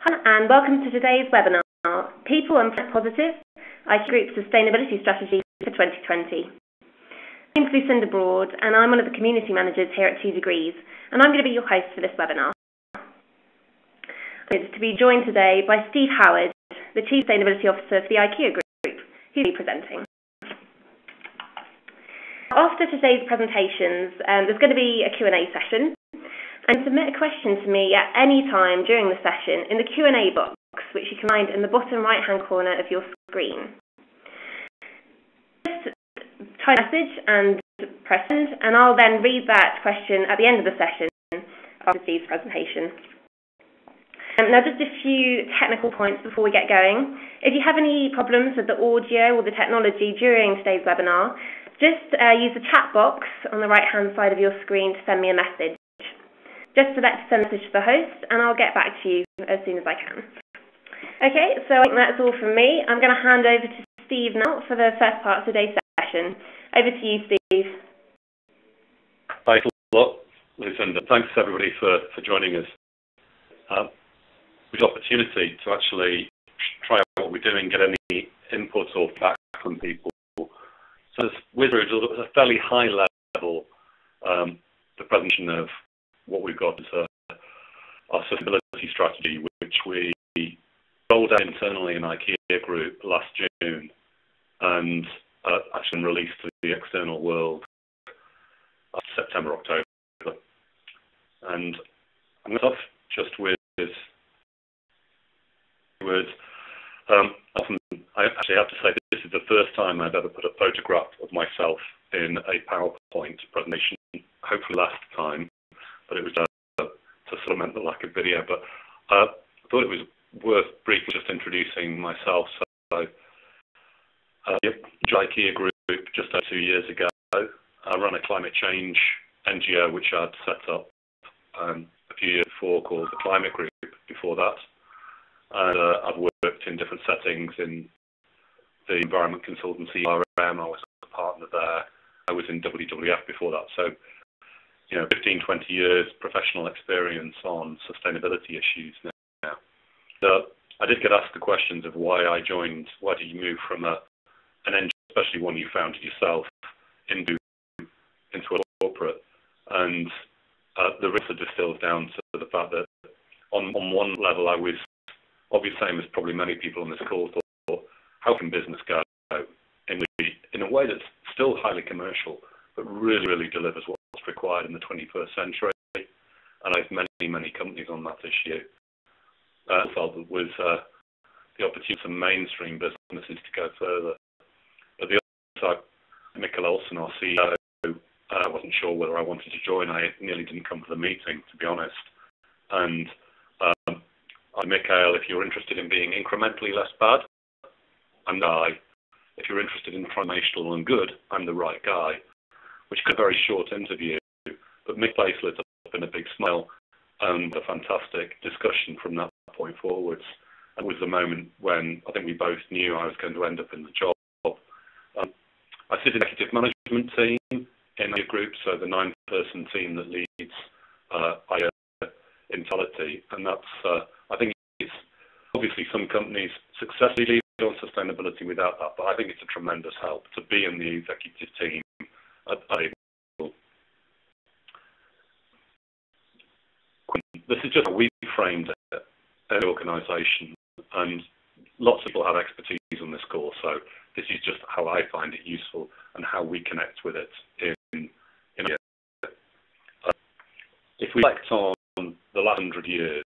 Hello and welcome to today's webinar, People and Planet Positive, IKEA Group Sustainability Strategy for 2020. My name is Lucinda Broad and I'm one of the community managers here at 2 Degrees, and I'm going to be your host for this webinar. I'm pleased to be joined today by Steve Howard, the Chief Sustainability Officer for the IKEA Group, who will be presenting. After today's presentations, there's going to be a Q&A session. And submit a question to me at any time during the session in the Q&A box, which you can find in the bottom right-hand corner of your screen. Just type a message and press send, and I'll then read that question at the end of the session after Steve's presentation. Now, just a few technical points before we get going. If you have any problems with the audio or the technology during today's webinar, just use the chat box on the right-hand side of your screen to send me a message. Just select send message to the host, and I'll get back to you as soon as I can. Okay, so I think that's all from me. I'm going to hand over to Steve now for the first part of today's session. Over to you, Steve. Thanks a lot, Lucinda. Thanks, everybody, for joining us. With the opportunity to actually try out what we're doing, get any input or feedback from people. So as Wizard, at a fairly high level, the presentation of what we've got is our sustainability strategy, which we rolled out internally in IKEA Group last June and actually released to the external world September, October. And I'm going to start just with words. Often I actually have to say that this is the first time I've ever put a photograph of myself in a PowerPoint presentation, hopefully last time. But it was to supplement the lack of video. But I thought it was worth briefly just introducing myself. So, IKEA Group just over 2 years ago. I ran a climate change NGO which I'd set up a few years before called the Climate Group before that. And I've worked in different settings in the environment consultancy RM. I was a partner there. I was in WWF before that. So, 15, 20 years professional experience on sustainability issues now. So I did get asked the questions of why I joined, why did you move from an NGO, especially one you founded yourself, into a corporate. And the answer distills down to the fact that on one level I was obviously same as probably many people on this call thought, how can business go in a way that's still highly commercial, but really delivers what's required in the 21st century. And I have many companies on that issue. I felt it was the opportunity for mainstream businesses to go further. But the other side, Mikkel Olsen, our CEO, I wasn't sure whether I wanted to join. I nearly didn't come to the meeting, to be honest. And Mikkel, if you're interested in being incrementally less bad, I'm the guy. If you're interested in transformational and good, I'm the right guy. Which could be a very short interview, but Mick Place lit up in a big smile and a fantastic discussion from that point forwards. And it was the moment when I think we both knew I was going to end up in the job. I sit in the executive management team in the group, so the 9-person team that leads IKEA Intelligity, and that's I think it's obviously some companies successfully lead on sustainability without that, but I think it's a tremendous help to be in the executive team. This is just how we framed it as an organisation, and lots of people have expertise on this course, so this is just how I find it useful and how we connect with it in if we reflect on the last 100 years,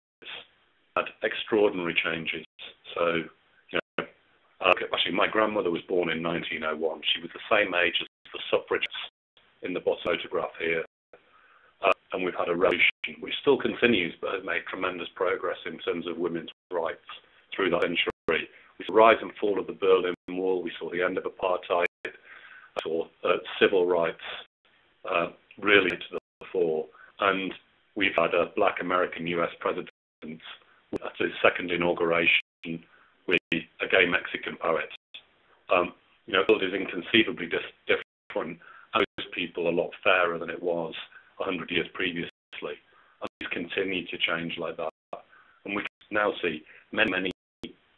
had extraordinary changes. So, actually my grandmother was born in 1901. She was the same age as the suffragettes in the bottom photograph here. And we've had a revolution which still continues but has made tremendous progress in terms of women's rights through that century. We saw the rise and fall of the Berlin Wall, we saw the end of apartheid, we saw civil rights really to the fore, and we've had a black American US president at his second inauguration with a gay Mexican poet. The world is inconceivably different. Most people a lot fairer than it was 100 years previously, and it's continued to change like that. And we now see many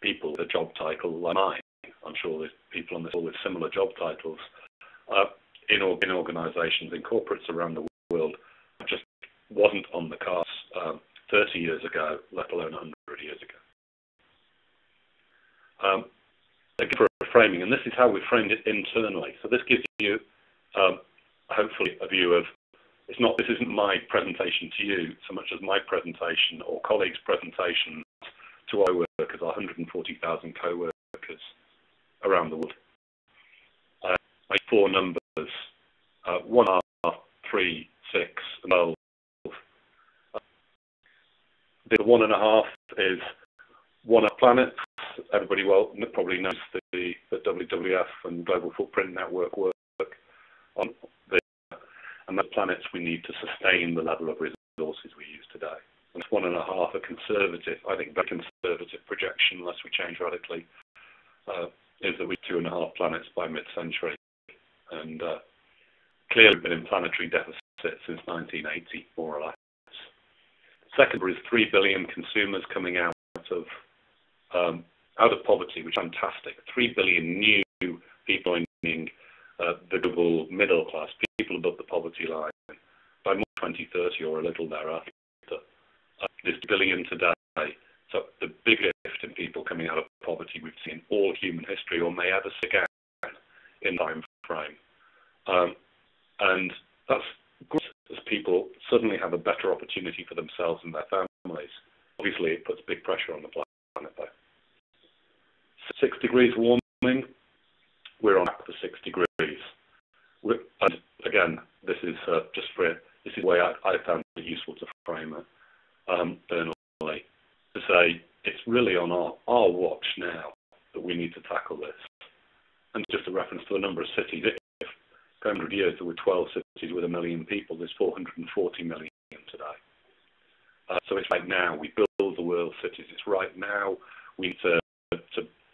people with a job title like mine. I'm sure there's people on this call with similar job titles in organisations, in corporates around the world. Just wasn't on the cards 30 years ago, let alone 100 years ago. Again, for a framing, and this is how we framed it internally. So this gives you, hopefully, a view of, this isn't my presentation to you so much as my presentation or colleagues' presentation to our workers, our 140,000 co-workers around the world. I 4 numbers, 1, 3, 6, and 12. The 1.5 is 1 planet. Everybody probably knows the WWF and Global Footprint Network work on and the planets we need to sustain the level of resources we use today. And 1.5, a conservative, I think very conservative projection, unless we change radically, is that we 2.5 planets by mid-century. And clearly we've been in planetary deficit since 1980, more or less. Second is 3 billion consumers coming out of poverty, which is fantastic. 3 billion new people joining the global middle class, people above the poverty line, by more 2030 or a little thereafter. There's 2 billion today, so the biggest shift in people coming out of poverty we've seen in all human history, or may ever see again in time frame. And that's good as people suddenly have a better opportunity for themselves and their families. Obviously, it puts big pressure on the planet, though. 6 degrees warming, we're on track for 6 degrees. And again, this is this is the way I found it useful to frame it internally, to say it's really on our watch now that we need to tackle this. And just a reference to a number of cities. If 100 years there were 12 cities with 1 million people, there's 440 million today. So it's right now we build the world's cities. It's right now we need to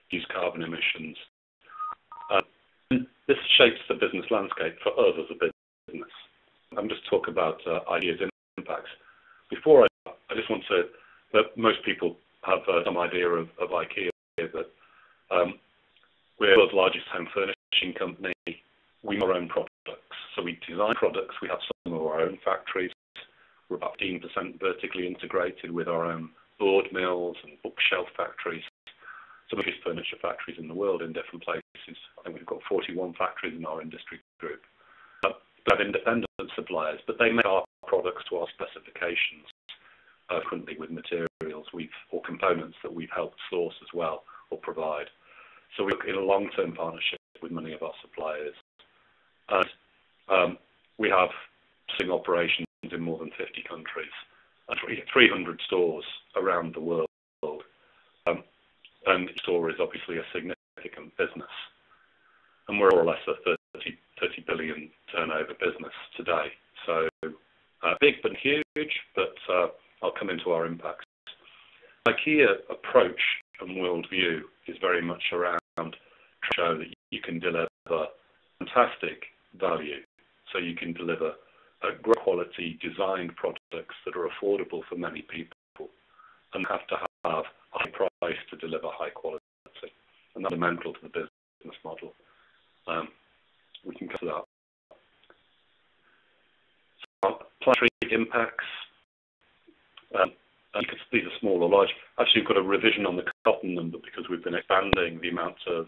use carbon emissions. This shapes the business landscape for us as a business. I'm just talking about ideas and impacts. Before I just want to, that most people have some idea of IKEA, that we're the world's largest home furnishing company. We make our own products. So we design products. We have some of our own factories. We're about 15% vertically integrated with our own board mills and bookshelf factories. Some of the biggest furniture factories in the world in different places. I think we've got 41 factories in our industry group. We have independent suppliers, but they make our products to our specifications, currently with materials or components that we've helped source as well or provide. So we look in a long-term partnership with many of our suppliers. And we have selling operations in more than 50 countries and 300 stores around the world. And each store is obviously a significant business. And we're more or less a 30 billion turnover business today. So big but huge, but I'll come into our impacts. IKEA approach and worldview is very much around to show that you can deliver fantastic value. So you can deliver great quality designed products that are affordable for many people and have to have a high price to deliver high quality. And that's fundamental to the business model. We can cover that. So, planetary impacts. These are small or large. Actually, we've got a revision on the cotton number because we've been expanding the amount of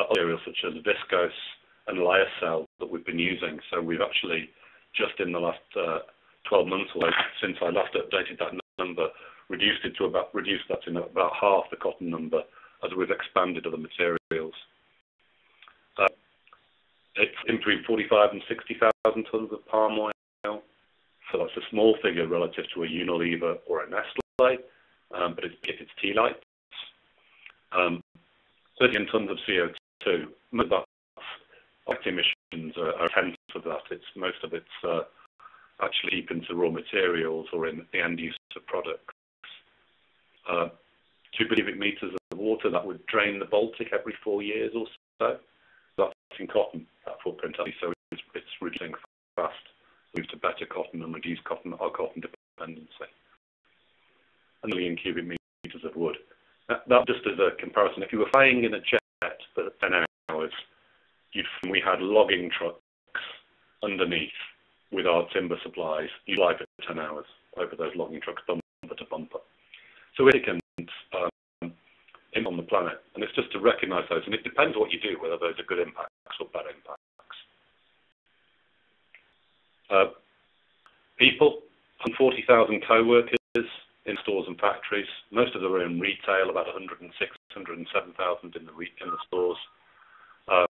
materials such as viscose and lyocell that we've been using. So we've actually, just in the last 12 months or so, since I last updated that number, reduced that to about half the cotton number as we've expanded other materials. It's in between 45 and 60,000 tons of palm oil. So that's a small figure relative to a Unilever or a Nestle, but it's tea lights. 30 tons of CO2. Most of that emissions are a tenth of that. Most of it's actually deep into raw materials or in the end use of products. 2 cubic meters of water that would drain the Baltic every 4 years or so. That's in cotton, that footprint. So it's reducing fast. Move to better cotton and reduce our cotton dependency. 1 million cubic meters meters of wood. That just as a comparison, if you were flying in a jet for 10 hours, we had logging trucks underneath with our timber supplies. You fly for 10 hours over those logging trucks, bumper to bumper. So it can on the planet, and it's just to recognise those, and it depends what you do, whether those are good impacts or bad impacts. People, 40,000 co-workers in stores and factories. Most of them are in retail, about 106,000, 107,000 in the stores. Have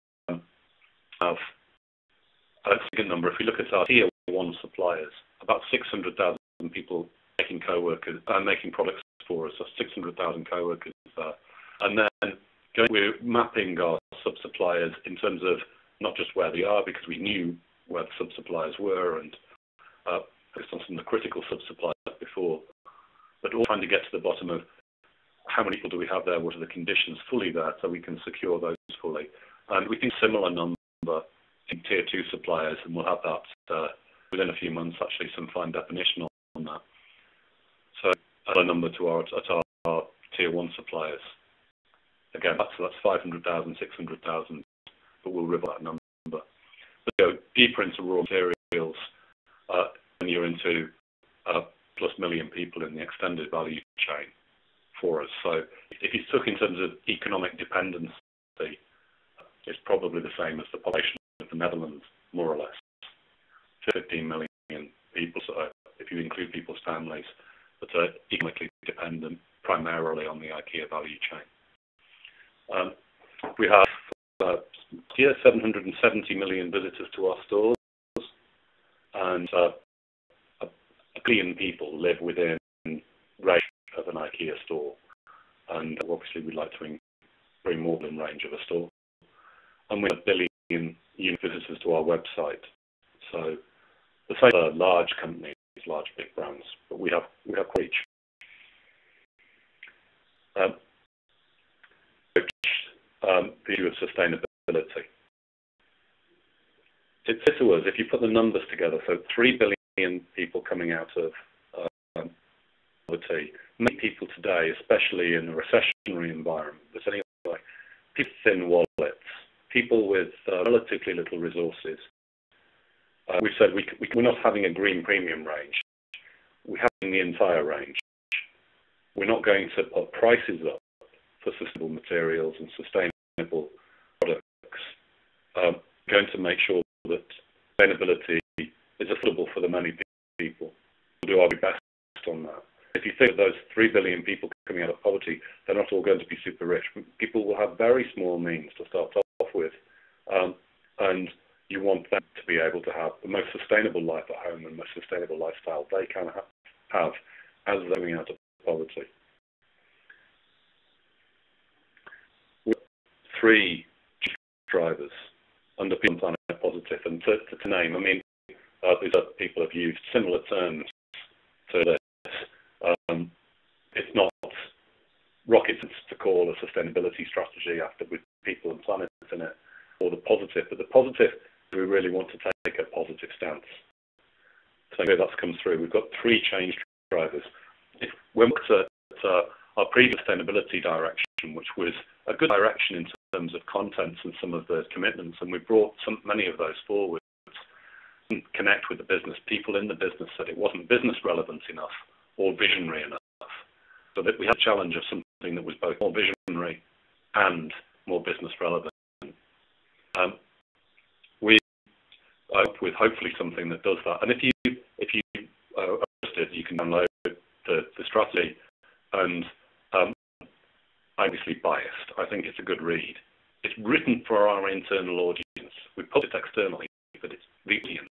a significant number. If we look at our tier 1 suppliers, about 600,000 people making co-workers making products for us. So 600,000 co-workers there. And then we're mapping our sub-suppliers in terms of not just where they are, because we knew where the sub-suppliers were and focused on some of the critical sub-suppliers before, but all trying to get to the bottom of how many people do we have there, what are the conditions fully there, so we can secure those fully. And we think similar number in tier 2 suppliers, and we'll have that within a few months, actually, some fine definition on that. So a number to our tier 1 suppliers. Again, that's 500,000, 600,000, but we'll reveal that number. But go deeper into raw materials, when you're into plus million people in the extended value chain for us. So if you took in terms of economic dependency, it's probably the same as the population of the Netherlands, more or less. 15 million people, so if you include people's families, that are economically dependent primarily on the IKEA value chain. We have here 770 million visitors to our stores, and a billion people live within range of an IKEA store, and obviously we'd like to bring more than range of a store. And we have a billion unique visitors to our website. So the same are large companies, large big brands, but we have reach. View of sustainability. It's to us, if you put the numbers together, so 3 billion people coming out of poverty. Many people today, especially in a recessionary environment, there's only like people with thin wallets, people with relatively little resources. We've said we're not having a green premium range. We're having the entire range. We're not going to put prices up for sustainable materials and sustainable products. Going to make sure that sustainability is affordable for the many people. We'll do our best on that. If you think of those 3 billion people coming out of poverty, they're not all going to be super rich. People will have very small means to start off with, and you want them to be able to have the most sustainable life at home and most sustainable lifestyle they can have as they're coming out of poverty. We have 3 drivers under People and Planet Positive, and to name, I mean, these other people have used similar terms to this. It's not rocket science to call a sustainability strategy after with people and planet in it, or the positive, but the positive, we really want to take a positive stance. So that's come through. We've got 3 change drivers. When we looked at our previous sustainability direction, which was a good direction in terms of contents and some of those commitments, and we brought many of those forward, connect with the business. People in the business said it wasn't business relevant enough or visionary enough, so that we had a challenge of something that was both more visionary and more business relevant. We hope with hopefully something that does that. And if you are interested, you can download the strategy. And I'm obviously biased. I think it's a good read. It's written for our internal audience. We put it externally, but it's the audience.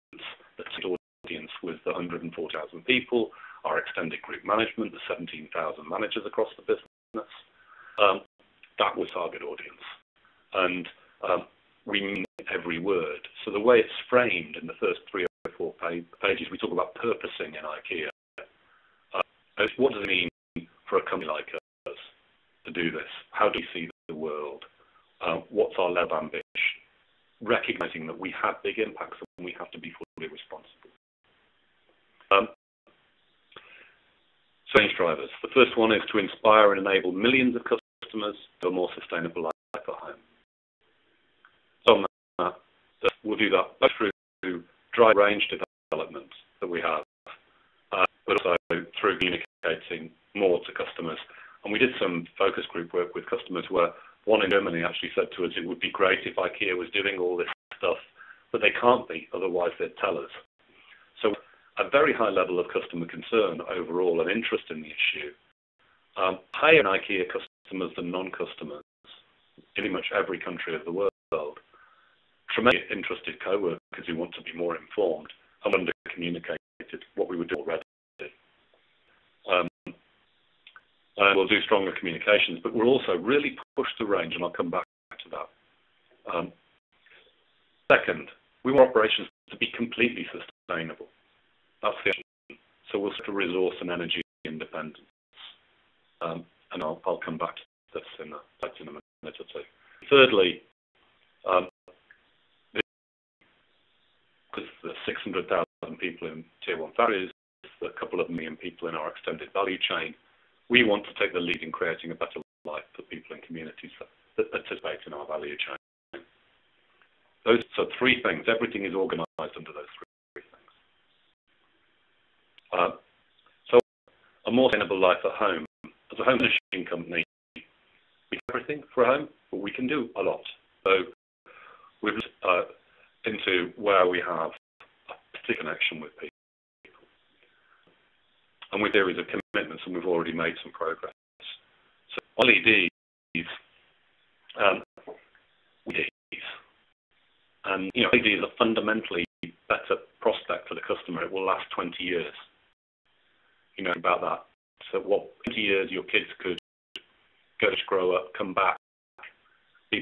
The audience was the 140,000 people, our extended group management, the 17,000 managers across the business. That was target audience. And we mean every word. So the way it's framed in the first 3 or 4 pages, we talk about purposing in IKEA. What does it mean for a company like us to do this? How do we see the world? What's our level of ambition? Recognizing that we have big impacts and we have to be fully responsible. Change drivers. The first one is to inspire and enable millions of customers to a more sustainable life at home. So on that, we'll do that both through dry range development that we have, but also through communicating more to customers. And we did some focus group work with customers where one in Germany actually said to us it would be great if IKEA was doing all this stuff, but they can't be, otherwise they'd tell us. So a very high level of customer concern overall and interest in the issue. Higher in IKEA customers than non-customers in pretty much every country of the world. Tremendously interested co-workers who want to be more informed and under-communicated what we would do already. We'll do stronger communications, but we'll also really push the range, and I'll come back to that. Second, we want operations to be completely sustainable. That's the action. So we'll set a resource and energy independence. And I'll come back to this in a minute or two. Thirdly, because there's 600,000 people in Tier 1 factories, a couple of million people in our extended value chain, we want to take the lead in creating a better life for people in communities that participate in our value chain. So three things. Everything is organised under those three things. So a more sustainable life at home. As a home furnishing company, we do everything for a home, but we can do a lot. So we've looked into where we have a particular connection with people. And with series of commitments, and we've already made some progress. So LEDs, and LEDs are fundamentally better prospect for the customer. It will last 20 years. You know about that. So 20 years your kids could go to grow up, come back,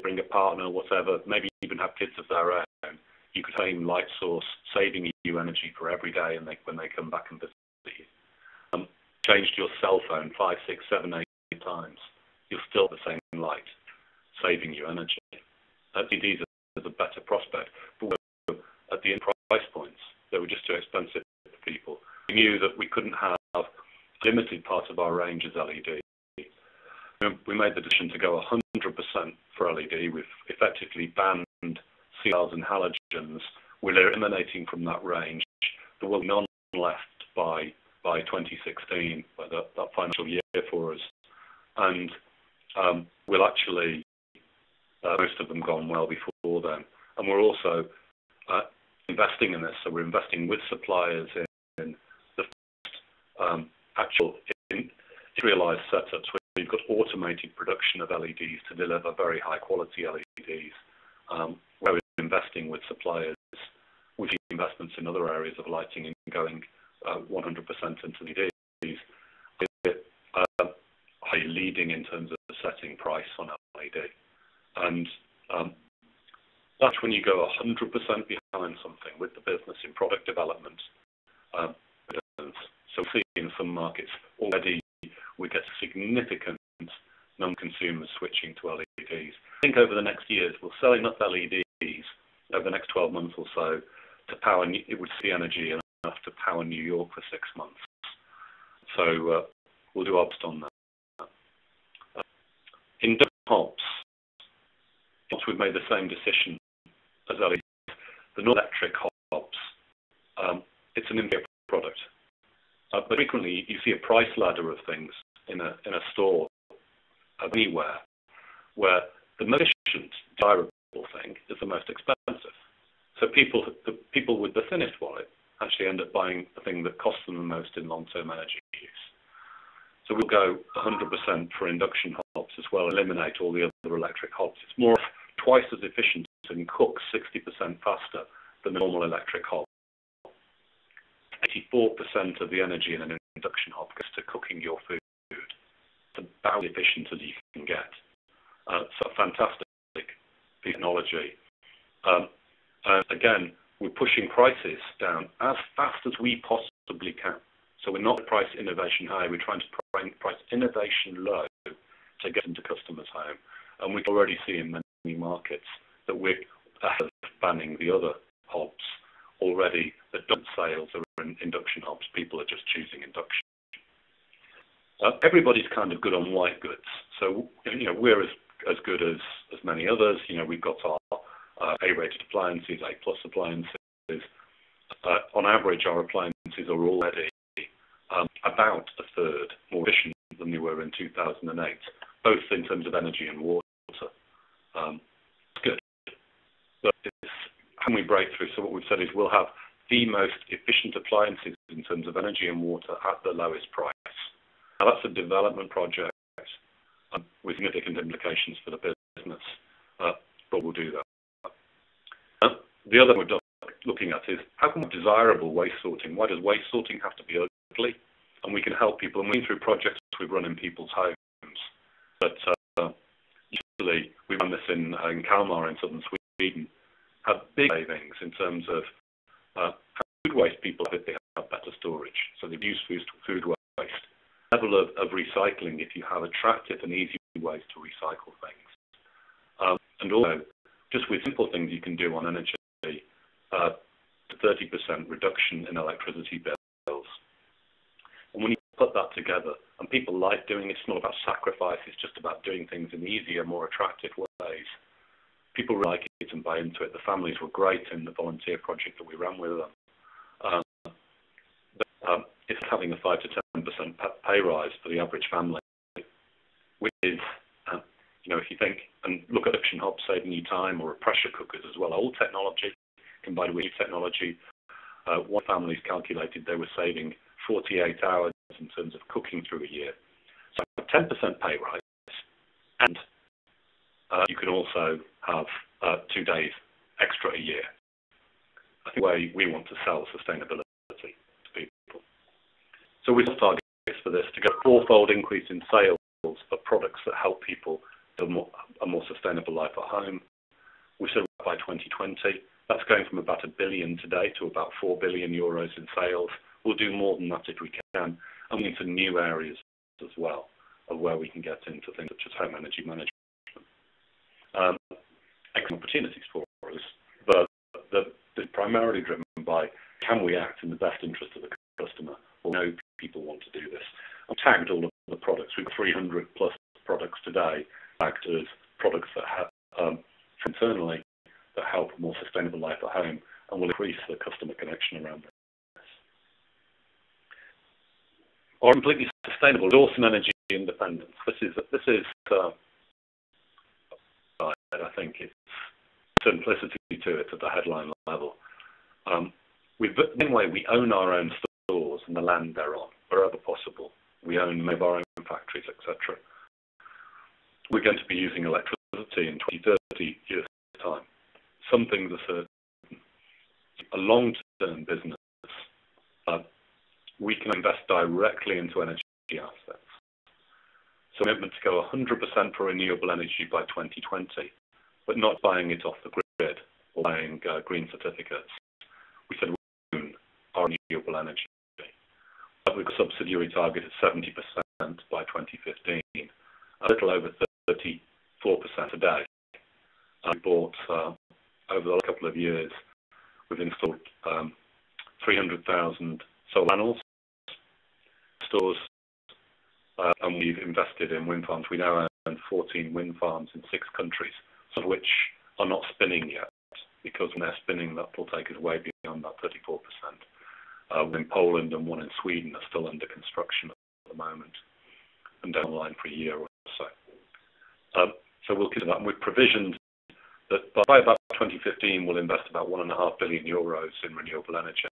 bring a partner, whatever, maybe even have kids of their own. You could claim light source, saving you energy for every day, and when they come back and visit you. Changed your cell phone 5, 6, 7, 8 times. You're still the same light, saving you energy. LEDs are the better prospect, but at the end price points, they were just too expensive for people. We knew that we couldn't have a limited part of our range as LED. We made the decision to go 100% for LED. We've effectively banned CLs and halogens. We're eliminating from that range. There will be none left by 2016, that financial year for us. And we'll actually, most of them gone well before then. And we're also investing in this. So we're investing with suppliers in the first actual industrialized setups where we've got automated production of LEDs to deliver very high quality LEDs, where we're investing with suppliers, with investments in other areas of lighting and going 100% into LEDs. Are leading in terms of setting price on LED. And that's when you go 100% behind something with the business in product development. So we see in some markets already we get significant non-consumers switching to LEDs. I think over the next years we'll sell enough LEDs over the next 12 months or so to power, it would see energy enough to power New York for 6 months. So we'll do our best on that. Induction Hobs. Once we've made the same decision as LEDs, the non-electric hobs, it's an inferior product. But frequently you see a price ladder of things in a store, anywhere, where the most efficient, desirable thing is the most expensive. So the people with the thinnest wallet actually end up buying the thing that costs them the most in long-term energy use. So we'll go 100% for induction hobs as well, eliminate all the other electric hobs. It's more twice as efficient and cooks 60% faster than the normal electric hob. 84% of the energy in an induction hob goes to cooking your food. It's about as efficient as you can get. So fantastic technology. Again, we're pushing prices down as fast as we possibly can. So we're not price innovation high, we're trying to price innovation low to get into customers' home. And we can already see in many markets that we're ahead of banning the other hobs already. The sales are in induction hobs. People are just choosing induction. Everybody's kind of good on white goods. So, we're as good as many others. We've got our A-rated appliances, A+ appliances. On average, our appliances are already about a third more efficient than they were in 2008, both in terms of energy and water. It's good. But how can we break through? So what we've said is we'll have the most efficient appliances in terms of energy and water at the lowest price. Now that's a development project with significant implications for the business, but we'll do that. The other thing we're looking at is how can we have desirable waste sorting? Why does waste sorting have to be ugly? And we can help people, and through projects we've run in people's homes. But usually we run this in Kalmar in southern Sweden, have big savings in terms of how food waste people have if they have better storage. So they've used food waste. Level of recycling if you have attractive and easy ways to recycle things. And also, just with simple things you can do on energy, 30% reduction in electricity bills. And when you put that together, and people like doing it, it's not about sacrifice, it's just about doing things in easier, more attractive ways. People really like it and buy into it. The families were great in the volunteer project that we ran with them. It's having a 5 to 10% pay rise for the average family, which is, if you think and look at Induction Hobs saving you time, or pressure cookers as well, old technology combined with new technology. One family's calculated they were saving 48 hours in terms of cooking through a year. So 10% pay rise, and you can also have 2 days extra a year. I think we want to sell sustainability to people. So we have targets for this to get a 4-fold increase in sales of products that help people live a more sustainable life at home. We said by 2020, that's going from about 1 billion today to about 4 billion euros in sales. We'll do more than that if we can, and into new areas as well, of where we can get into things such as home energy management. Excellent opportunities for us, but they're primarily driven by can we act in the best interest of the customer, or know people want to do this. I've tagged all of the products. We've got 300 plus products today, tagged as products that have internally that help a more sustainable life at home, and will increase the customer connection around this. Or completely sustainable resource and energy independence. This is I think it's simplicity to it at the headline level. Anyway, we own our own stores and the land they're on, wherever possible. We own many of our own factories, etc. We're going to be using electricity in 20, 30 years' time. Some things are certain. A long-term business, we can invest directly into energy assets. So commitment to go 100% for renewable energy by 2020, but not buying it off the grid or buying green certificates. We said we own our renewable energy. We've got a subsidiary target of 70% by 2015, a little over 34% today. We bought, over the last couple of years, we've installed 300,000 solar panels, stores, and we've invested in wind farms. We now own 14 wind farms in 6 countries, some of which are not spinning yet, because when they're spinning, that will take us way beyond that 34%. One in Poland and one in Sweden are still under construction at the moment, and down the line for a year or so. So we'll consider that, and we've provisioned that by about 2015 we'll invest about 1.5 billion euros in renewable energy.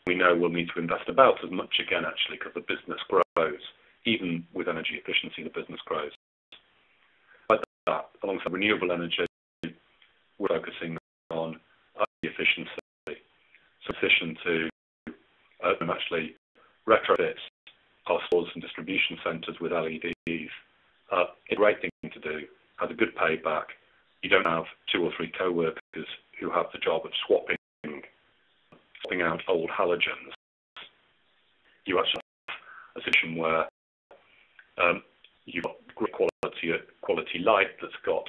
We know we'll need to invest about as much again, actually, because the business grows. Even with energy efficiency, the business grows. Like that, alongside renewable energy, we're focusing on efficiency. Sufficient to actually retrofit our stores and distribution centres with LEDs. A great thing to do, has a good payback. You don't have 2 or 3 co-workers who have the job of swapping out old halogens. You actually have a situation where you've got great quality light that's got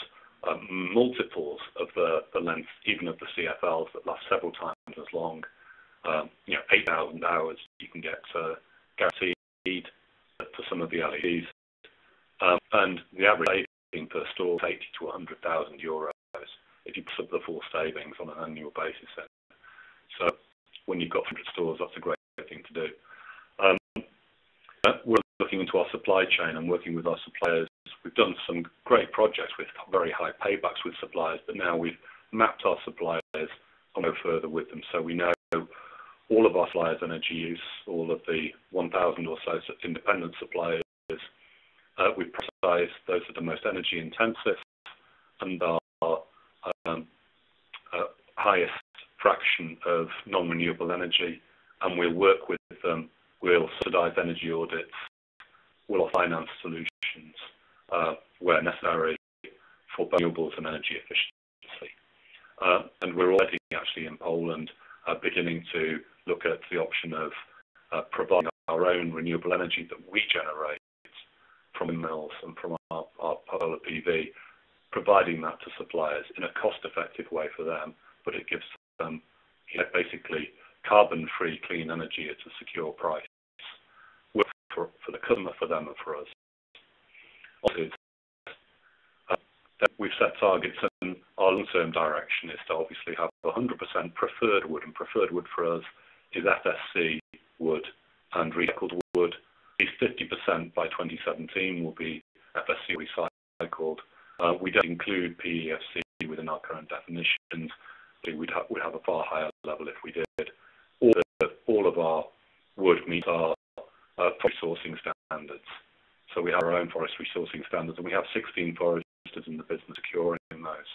multiples of the length, even of the CFLs, that last several times as long. 8,000 hours you can get guaranteed. for some of the LEDs. And the average saving per store is 80 to 100,000 euros if you put the full savings on an annual basis. So when you've got 100 stores, that's a great thing to do. We're looking into our supply chain and working with our suppliers. We've done some great projects with very high paybacks with suppliers, but now we've mapped our suppliers and go further with them. So we know all of our suppliers' energy use, all of the 1,000 or so independent suppliers. We've prioritized those that are the most energy intensive and our highest fraction of non-renewable energy, and we'll work with them. We'll subsidize energy audits. We'll finance solutions where necessary for renewables and energy efficiency. And we're already actually in Poland beginning to look at the option of providing our own renewable energy that we generate from windmills and from our solar PV, providing that to suppliers in a cost-effective way for them, but it gives them basically carbon-free clean energy at a secure price. Work for the customer, for them, and for us. Also, we've set targets, and our long-term direction is to obviously have 100% preferred wood, and preferred wood for us is FSC wood and recycled wood. At least 50% by 2017 will be FSC recycled. We don't include PEFC within our current definitions. We'd have a far higher level if we did. All of our wood meets our forest sourcing standards. So we have our own forestry sourcing standards, and we have 16 foresters in the business securing those.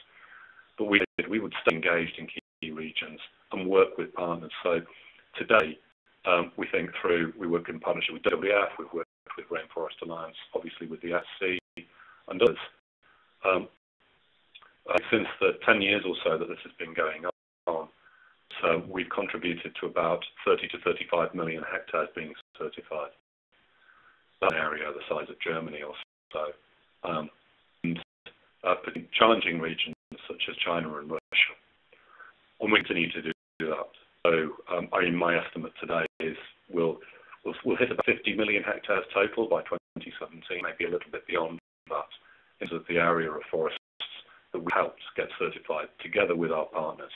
But we would stay engaged in key regions and work with partners. So today, we work in partnership with WWF, we've worked with Rainforest Alliance, obviously with the SC and others. Since the 10 years or so that this has been going on, so we've contributed to about 30 to 35 million hectares being certified. That area the size of Germany or so. And challenging regions such as China and Russia. And we continue to do that. So my estimate today is we'll hit about 50 million hectares total by 2017, maybe a little bit beyond that, into the area of forests that we helped get certified together with our partners.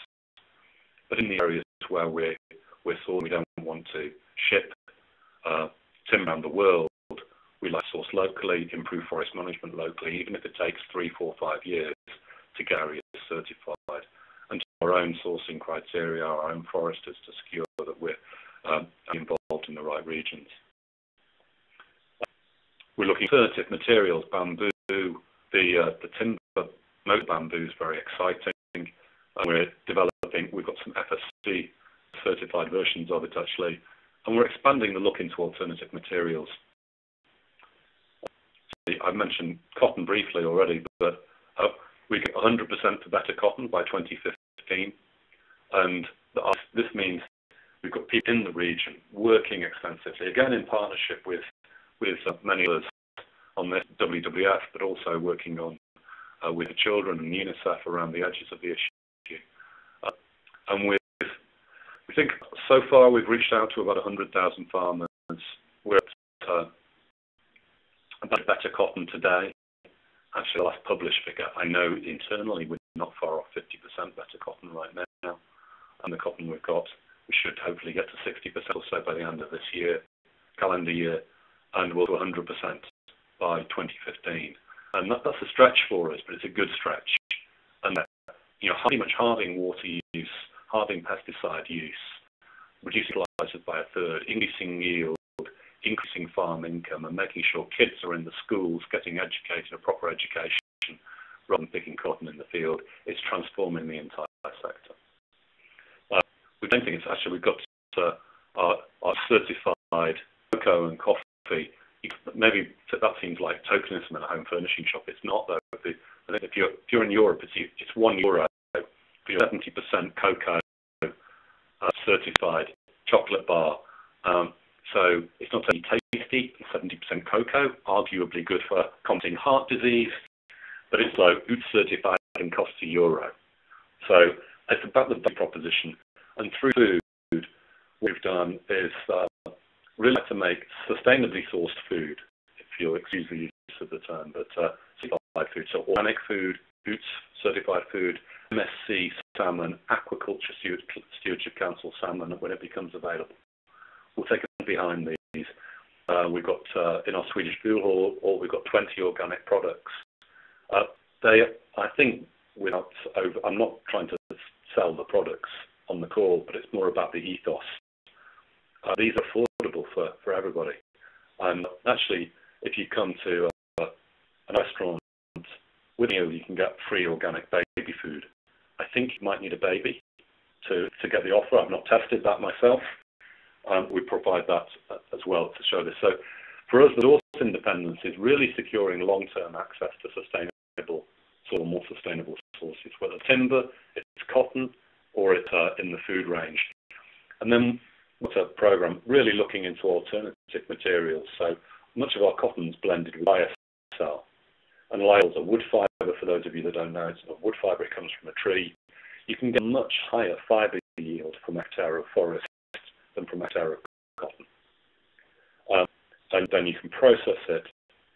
But in the areas where we're sourcing, we don't want to ship timber around the world. We like to source locally, improve forest management locally, even if it takes 3, 4, 5 years to get areas certified. And our own sourcing criteria, our own foresters to secure that we're involved in the right regions. We're looking at alternative materials, bamboo, the timber, most bamboo is very exciting. And we're developing, we've got some FSC certified versions of it actually, and we're expanding the look into alternative materials. I mentioned cotton briefly already, but we get 100% for better cotton by 2015, and this means we've got people in the region working extensively, again in partnership with many others on this, WWF, but also working on with the children and UNICEF around the edges of the issue. And we think so far we've reached out to about 100,000 farmers. We're at about better cotton today. Actually, the last published figure, I know internally we're not far off 50% better cotton right now. And the cotton we've got, we should hopefully get to 60% or so by the end of this year, calendar year, and we'll do 100% by 2015. And that's a stretch for us, but it's a good stretch. And pretty much halving water use, halving pesticide use, reducing fertilizers by a third, increasing yield, increasing farm income, and making sure kids are in the schools getting educated, a proper education, rather than picking cotton in the field, is transforming the entire sector. We don't think it's actually, we've got our certified cocoa and coffee. Maybe that seems like tokenism in a home furnishing shop. It's not, though. I think if you're in Europe, it's €1 for your 70% cocoa certified chocolate bar. So it's not only tasty, it's 70% cocoa, arguably good for combating heart disease, but it's also food certified and costs €1. So it's about the value proposition. And through food, what we've done is really to make sustainably sourced food if you'll excuse the use of the term, but certified food. So organic food, Boots certified food, MSC salmon, Aquaculture Stewardship Council salmon when it becomes available. We'll take it behind these. We've got in our Swedish food hall, we've got 20 organic products. I think I'm not trying to sell the products on the call, but it's more about the ethos. These are affordable for everybody. And actually, if you come to a restaurant with you, you can get free organic baby food. I think you might need a baby to get the offer. I've not tested that myself. We provide that as well to show this. So for us, the source independence is really securing long-term access to sustainable, sort of more sustainable sources, whether timber, it's cotton, or it's in the food range. And then what's a program really looking into alternative materials. So much of our cotton's blended with lyocell. And lyocell is a wood fibre, for those of you that don't know. It's a wood fibre, it comes from a tree. You can get a much higher fibre yield from a hectare of forest than from a hectare of cotton. And then you can process it,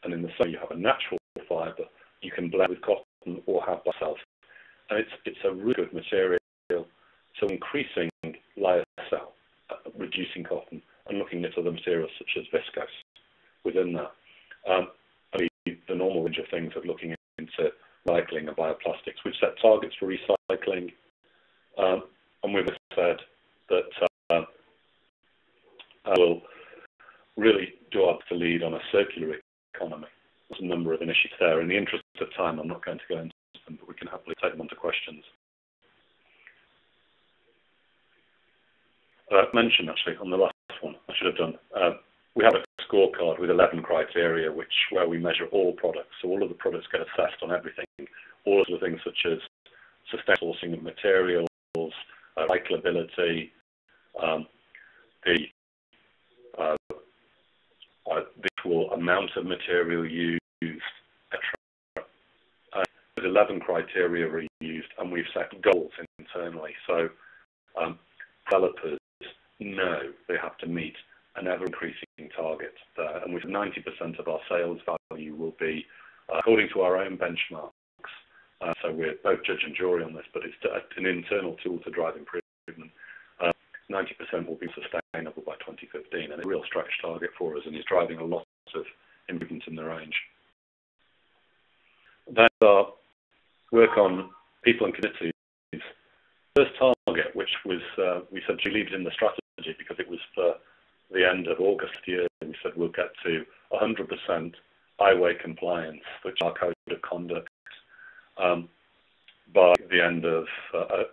and in the same you have a natural fibre you can blend with cotton or have by itself. And it's a really good material. So increasing lyocell, reducing cotton, and looking at other materials such as viscose within that. The normal range of things of looking into recycling and bioplastics. We've set targets for recycling, and we've said that we'll really do our best to lead on a circular economy. There's a number of initiatives there. In the interest of time, I'm not going to go into them, but we can happily take them onto questions. I mentioned actually on the last one, I should have done, we have a scorecard with 11 criteria where we measure all products. So all of the products get assessed on everything. All of the things such as sustainable sourcing of materials, recyclability, the actual amount of material used, etc. There's 11 criteria are used, and we've set goals internally. So developers know they have to meet an ever-increasing target there, and with 90% of our sales value will be according to our own benchmarks. So we're both judge and jury on this, but it's an internal tool to drive improvement. 90% will be sustainable by 2015, and a real stretch target for us, and is driving a lot of improvement in the range. That's our work on people and committees. First target, which was, we said we leave it in the strategy because it was for the end of August year. We said we'll get to 100% highway compliance, which is our code of conduct, by the end of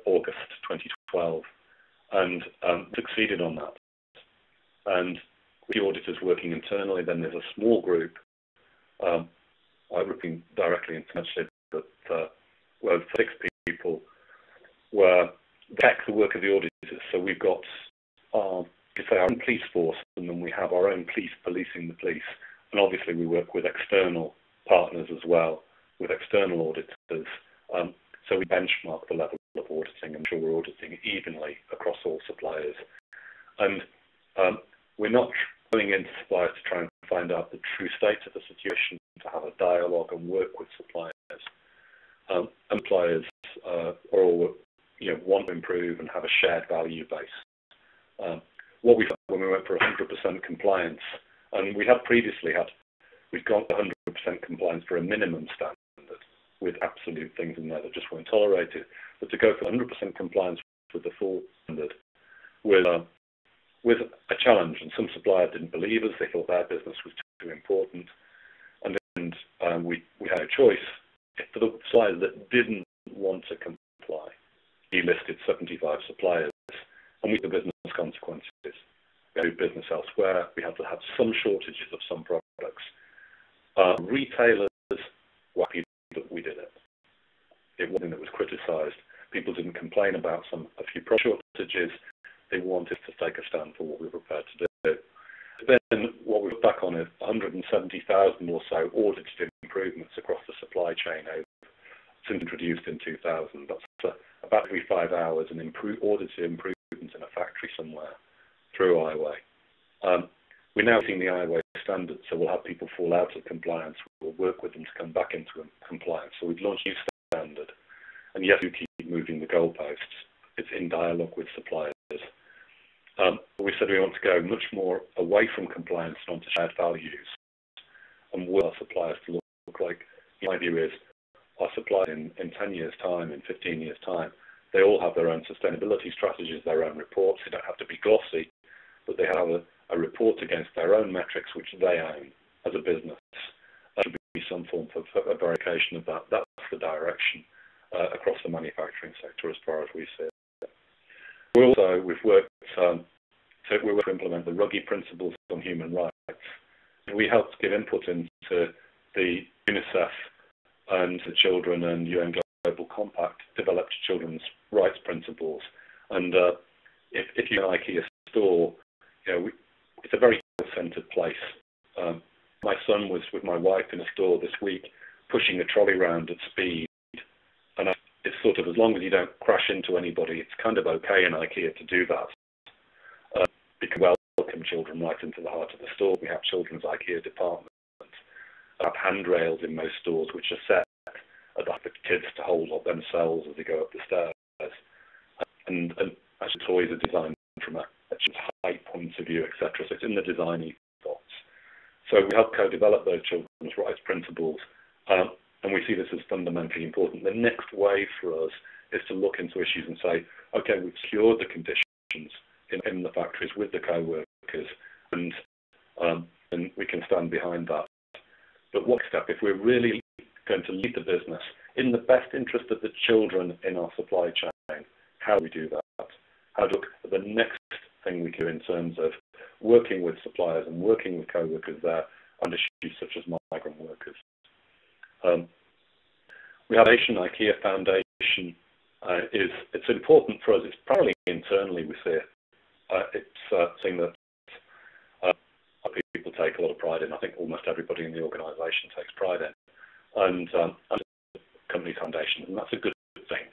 August 2012, and succeeded on that. And the auditors working internally, then there's a small group, I'm working directly internationally, but well, 6 people, where check the work of the auditors. So we've got our own police force, and then we have our own police policing the police. And obviously we work with external partners as well, with external auditors. So we benchmark the level of auditing and ensure we're auditing evenly across all suppliers. And we're not going into suppliers to try and find out the true state of the situation, to have a dialogue and work with suppliers. Suppliers are all, want to improve and have a shared value base. What we found when we went for 100% compliance, and we've gone to 100% compliance for a minimum standard with absolute things in there that just weren't tolerated, but to go for 100% compliance with the full standard with a challenge, and some suppliers didn't believe us. They thought their business was too important, and we had a choice. For the suppliers that didn't want to comply, we listed 75 suppliers, and we had the business consequences. We had to do business elsewhere. We had to have some shortages of some products. Retailers were happy that we did it. It wasn't that was criticised. People didn't complain about a few product shortages. They wanted to take a stand for what we were prepared to do. Then what we look back on is 170,000 or so audited improvements across the supply chain since introduced in 2000. That's about every 5 hours an audited improvement in a factory somewhere through highway. We're now seeing the IOA standard, so we'll have people fall out of compliance. We'll work with them to come back into compliance. So we've launched a new standard. And yes, we keep moving the goalposts. It's in dialogue with suppliers. We said we want to go much more away from compliance and onto shared values and want our suppliers to look like. The idea is our suppliers in 10 years' time, in 15 years' time, they all have their own sustainability strategies, their own reports. They don't have to be glossy, but they have a report against their own metrics which they own as a business. There should be some form of a verification of that. That's the direction across the manufacturing sector as far as we see it. We've worked to implement the Ruggie principles on human rights. We helped give input into the UNICEF and the Children and UN Global Compact developed children's rights principles. And if you're in an IKEA store, it's a very centered place. My son was with my wife in a store this week, pushing a trolley around at speed. And it's sort of, as long as you don't crash into anybody, it's kind of okay in IKEA to do that. Because we welcome children right into the heart of the store. We have children's IKEA departments. We have handrails in most stores which are set at the for kids to hold up themselves as they go up the stairs. And actually toys are designed from a height point of view, etc. So it's in the design ethos. So we help co-develop those children's rights principles. And we see this as fundamentally important. The next wave for us is to look into issues and say, okay, we've secured the conditions in the factories with the co-workers, and we can stand behind that. But what step, if we're really going to lead the business in the best interest of the children in our supply chain, how do we do that? How do we look at the next thing we do in terms of working with suppliers and working with co-workers there on issues such as migrant workers? We have IKEA Foundation. It's important for us. It's primarily internally we see it. It's a thing that people take a lot of pride in. I think almost everybody in the organisation takes pride in. And company foundation, and that's a good thing.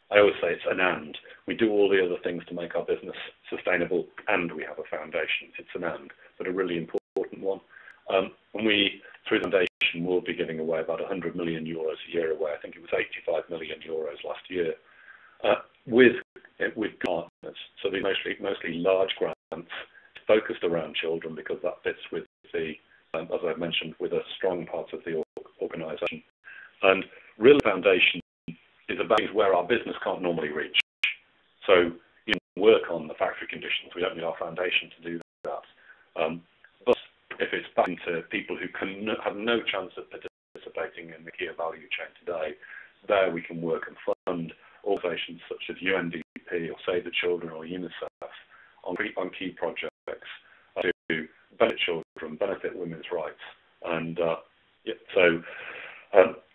I always say it's an and. We do all the other things to make our business sustainable, and we have a foundation. It's an and, but a really important one. And we, through the foundation, will be giving away about 100 million euros a year away. I think it was 85 million euros last year, with partners. So they're mostly large grants focused around children, because that fits with the, as I've mentioned, with a strong part of the organisation. And really, foundation is about where our business can't normally reach. So you can work on the factory conditions. We don't need our foundation to do that. But if it's back into people who have no chance of participating in the IKEA value chain today, there we can work and fund organisations such as UNDP or Save the Children or UNICEF on key projects to benefit children, benefit women's rights. And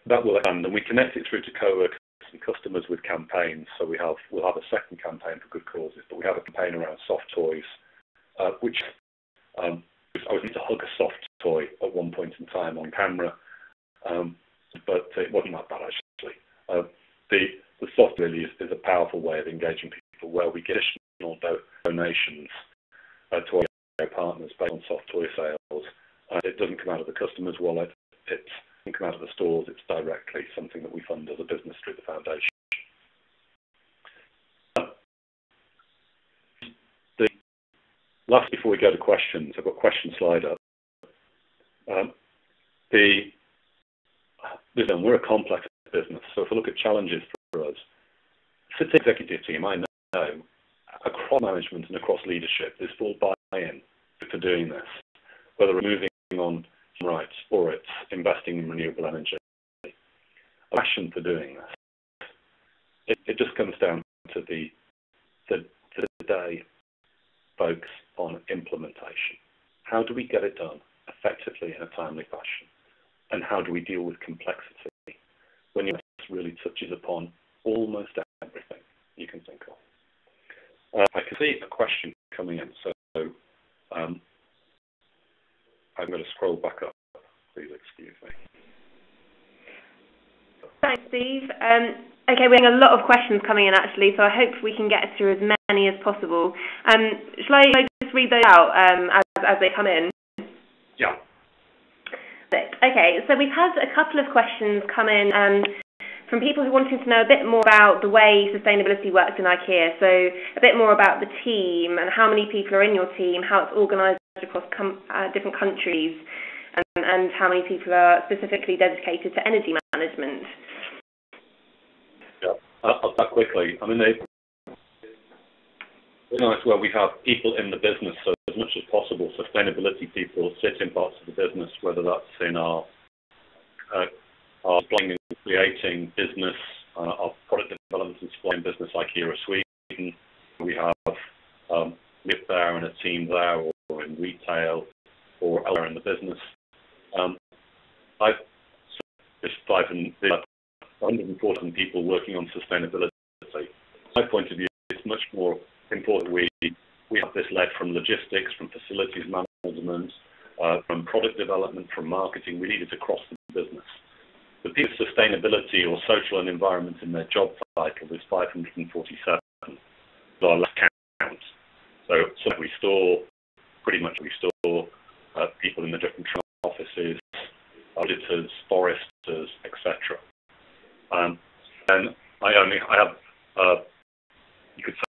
that will end, and we connect it through to co-workers and customers with campaigns. So we'll have a second campaign for good causes, but we have a campaign around soft toys, which I was need to hug a soft toy at one point in time on camera, but it wasn't that bad actually. The soft really is a powerful way of engaging people, where we get additional donations to our partners based on soft toy sales. It doesn't come out of the customer's wallet. It doesn't come out of the stores. It's directly something that we fund as a business through the foundation. Last, before we go to questions, I've got a question slide up. We're a complex business, so if we look at challenges for us, the executive team, I know, across management and across leadership, there's full buy-in for doing this, whether we're moving on human rights or it's investing in renewable energy. A passion for doing this. It just comes down to the day focus on implementation. How do we get it done effectively in a timely fashion? And how do we deal with complexity when it really touches upon almost everything you can think of? I can see a question coming in, so I'm going to scroll back up. Please excuse me. Thanks, Steve. Okay, we're getting a lot of questions coming in actually, so I hope we can get through as many as possible. Shall I just read those out as they come in? Yeah. Okay, so we've had a couple of questions come in from people who wanted to know a bit more about the way sustainability works in IKEA. So a bit more about the team and how many people are in your team, how it's organised across different countries, and how many people are specifically dedicated to energy management. Yeah, I'll start quickly. I mean, it's where we have people in the business, so as much as possible, sustainability people sit in parts of the business, whether that's in our supplying and creating business, our product development and supplying business, IKEA Sweden. We have lived there and a team there, or in retail, or elsewhere in the business. There's 140 people working on sustainability. From my point of view, it's much more important we have this led from logistics, from facilities management, from product development, from marketing. We need it across the business. The piece of sustainability or social and environment in their job title is 547. So our last count. So we store, pretty much we store people in the different offices, auditors, foresters, etc. And I have, you could say,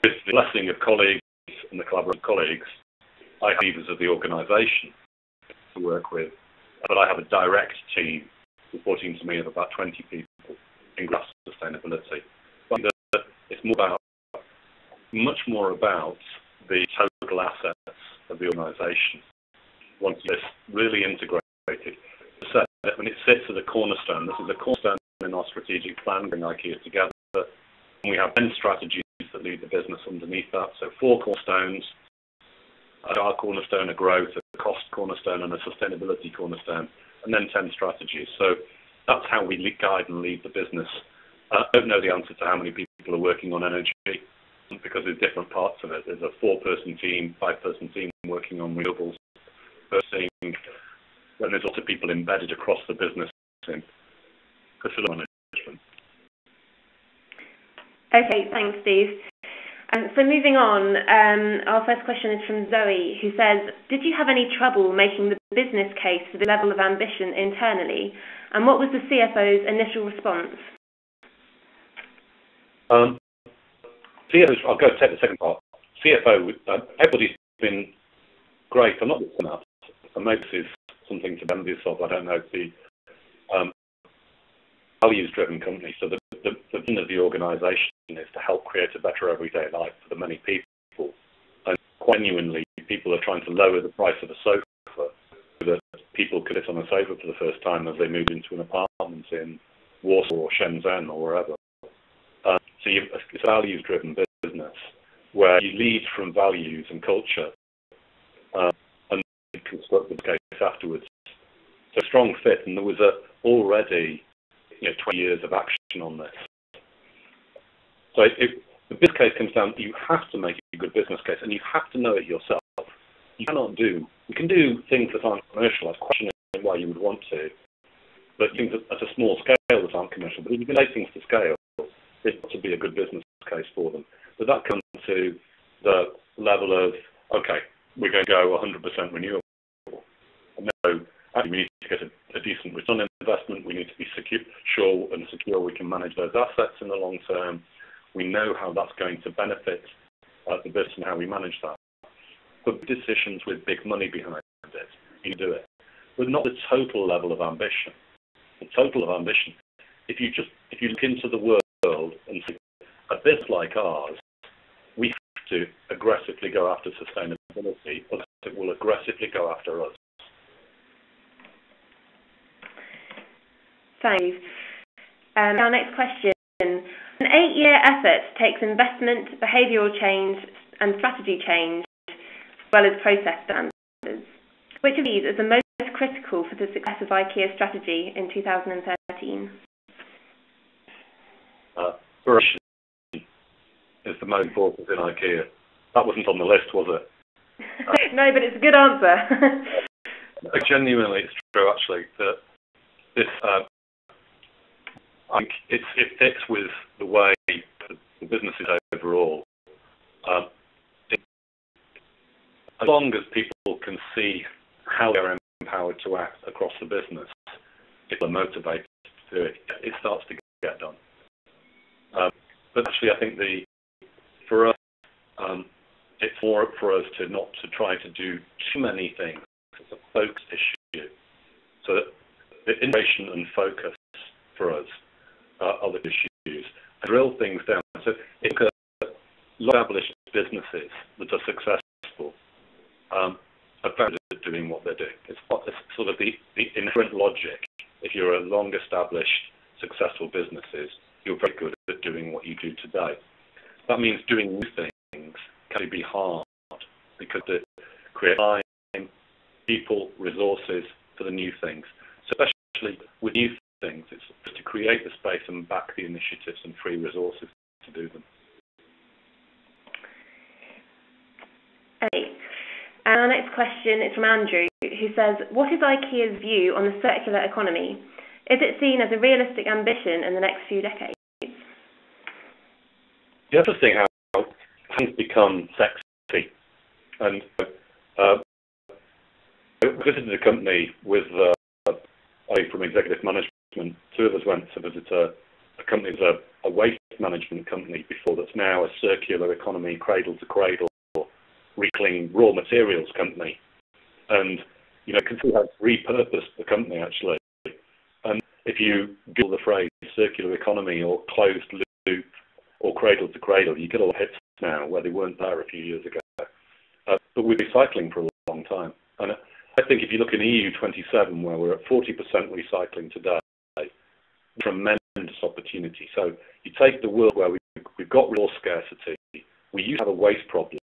with the blessing of colleagues and the collaborative colleagues, I have leaders of the organisation to work with, but I have a direct team reporting to me of about 20 people in grass sustainability. But it's much more about the total assets of the organisation. Once it's really integrated, so when it sits as a cornerstone, this is a cornerstone in our strategic plan, bring IKEA together, and we have 10 strategies that lead the business underneath that. So 4 cornerstones, our cornerstone, a growth, a cost cornerstone, and a sustainability cornerstone, and then 10 strategies. So that's how we guide and lead the business. I don't know the answer to how many people are working on energy, because there's different parts of it. There's a 4-person team, 5-person team working on renewables, first thing, then there's lots of people embedded across the business in facility management. Okay, thanks, Steve. So moving on, our first question is from Zoe, who says, did you have any trouble making the business case for the level of ambition internally? And what was the CFO's initial response? CFO's, I'll go take the second part. CFO, everybody's been great. I'm not saying that. And maybe this is something to be envious of. I don't know. The values-driven company. So the vision of the organisation is to help create a better everyday life for the many people. And genuinely, people are trying to lower the price of a sofa so that people could sit on a sofa for the first time as they move into an apartment in Warsaw or Shenzhen or wherever. So it's a values-driven business where you lead from values and culture and construct the case afterwards. So strong fit, and there was already 20 years of action on this. So the business case comes down, you have to make a good business case, and you have to know it yourself. You can do things that aren't commercial. I question why you would want to, but things at a small scale that aren't commercial. But if you can make things to scale, it's got to be a good business case for them. But that comes to the level of, okay, we're going to go 100% renewable. And no, actually we need to get a decent return on investment. We need to be secure we can manage those assets in the long term. We know how that's going to benefit the business and how we manage that. But decisions with big money behind it, you do it. But not the total level of ambition. The total of ambition, if you look into the world and see a business like ours, we have to aggressively go after sustainability, or it will aggressively go after us. Thank you. Our next question. An 8-year effort takes investment, behavioural change and strategy change, as well as process standards. Which of these is the most critical for the success of IKEA's strategy in 2013? Operation is the most important in IKEA. That wasn't on the list, was it? No, but it's a good answer. Genuinely, it's true, actually, that this, I think it fits with the way the business is overall. As long as people can see how they're empowered to act across the business, if they're motivated to do it, it starts to get done. But actually, I think for us, it's more for us to not to try to do too many things. It's a focus issue. So that the integration and focus for us are the issues. And drill things down. So if you look at established businesses that are successful, are very good at doing what they're doing. It's sort of the inherent logic. If you're a long-established, successful businesses, you're very good at doing what you do today. That means doing new things can be hard because they create time, people, resources for the new things. So especially with new things, it's to create the space and back the initiatives and free resources to do them. Okay. And our next question is from Andrew, who says, what is IKEA's view on the circular economy? Is it seen as a realistic ambition in the next few decades? It's interesting how things become sexy. And I visited a company with from executive management. Two of us went to visit a company that's a waste management company before that's now a circular economy, cradle to cradle, recycling raw materials company. And you can see how it's repurposed the company actually. And if you Google the phrase circular economy or closed loop or cradle to cradle, you get a lot of hits now where they weren't there a few years ago. But we're recycling for a long time. And I think if you look in EU 27, where we're at 40% recycling today, tremendous opportunity. So you take the world where we've got resource scarcity, we used to have a waste problem,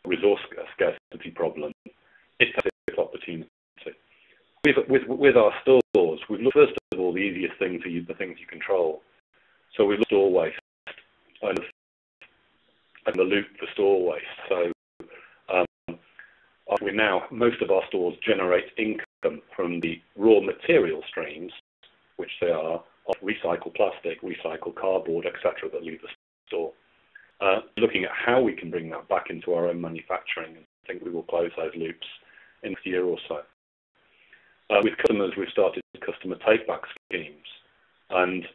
resource scarcity problem. It's a opportunity. With our stores, we've looked first of all the easiest things are the things you control. So we look at store waste and the loop for store waste. So most of our stores generate income from the raw material streams, which they are of recycled plastic, recycled cardboard, etc., that leave the store. Looking at how we can bring that back into our own manufacturing, and I think we will close those loops in a year or so. With customers, we've started customer take-back schemes, and